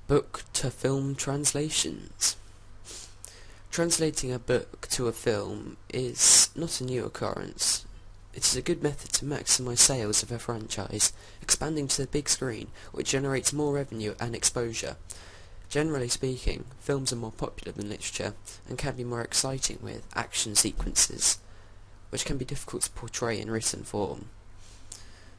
Book-to-film translations. Translating a book to a film is not a new occurrence. It is a good method to maximise sales of a franchise, expanding to the big screen, which generates more revenue and exposure. Generally speaking, films are more popular than literature, and can be more exciting with action sequences, which can be difficult to portray in written form.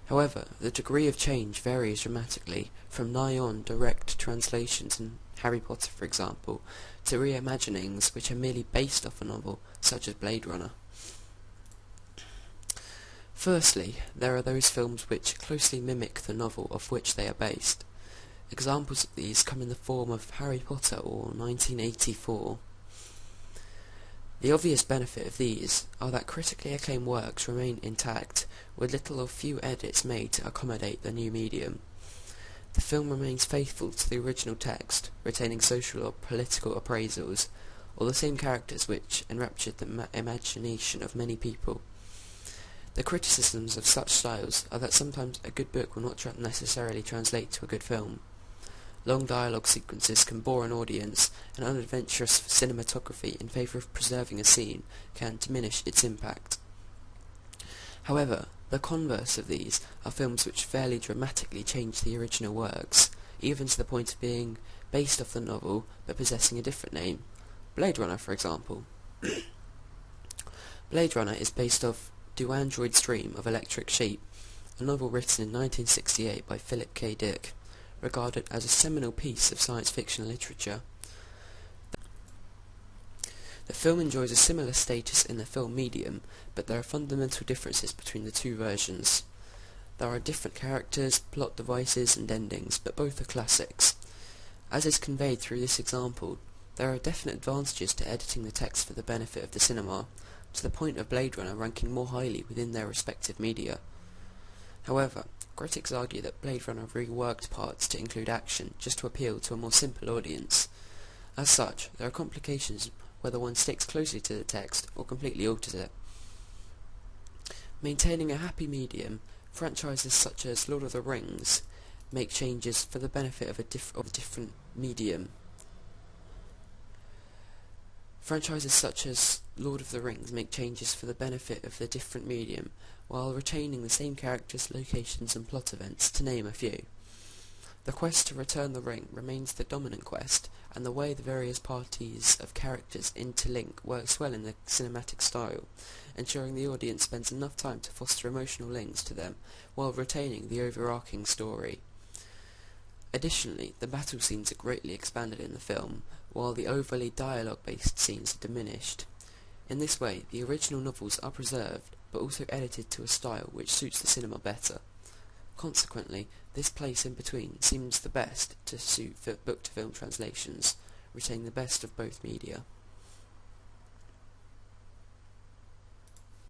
However, the degree of change varies dramatically, from nigh-on direct translations in Harry Potter, for example, to reimaginings which are merely based off a novel, such as Blade Runner. Firstly, there are those films which closely mimic the novel of which they are based. Examples of these come in the form of Harry Potter or 1984. The obvious benefit of these are that critically acclaimed works remain intact, with little or few edits made to accommodate the new medium. The film remains faithful to the original text, retaining social or political appraisals, or the same characters which enraptured the imagination of many people. The criticisms of such styles are that sometimes a good book will not necessarily translate to a good film. Long dialogue sequences can bore an audience, and unadventurous cinematography in favour of preserving a scene can diminish its impact. However, the converse of these are films which fairly dramatically change the original works, even to the point of being based off the novel but possessing a different name. Blade Runner, for example. Blade Runner is based off Do Androids Dream of Electric Sheep, a novel written in 1968 by Philip K. Dick, regarded as a seminal piece of science fiction literature. The film enjoys a similar status in the film medium, but there are fundamental differences between the two versions. There are different characters, plot devices, and endings, but both are classics. As is conveyed through this example, there are definite advantages to editing the text for the benefit of the cinema, to the point of Blade Runner ranking more highly within their respective media. However, critics argue that Blade Runner reworked parts to include action just to appeal to a more simple audience. As such, there are complications whether one sticks closely to the text or completely alters it. Maintaining a happy medium, franchises such as Lord of the Rings make changes for the benefit of a different medium. Franchises such as Lord of the Rings make changes for the benefit of the different medium, while retaining the same characters, locations, and plot events, to name a few. The quest to return the ring remains the dominant quest, and the way the various parties of characters interlink works well in the cinematic style, ensuring the audience spends enough time to foster emotional links to them, while retaining the overarching story. Additionally, the battle scenes are greatly expanded in the film, while the overly dialogue-based scenes are diminished. In this way, the original novels are preserved, but also edited to a style which suits the cinema better. Consequently, this place in between seems the best to suit book-to-film translations, retaining the best of both media.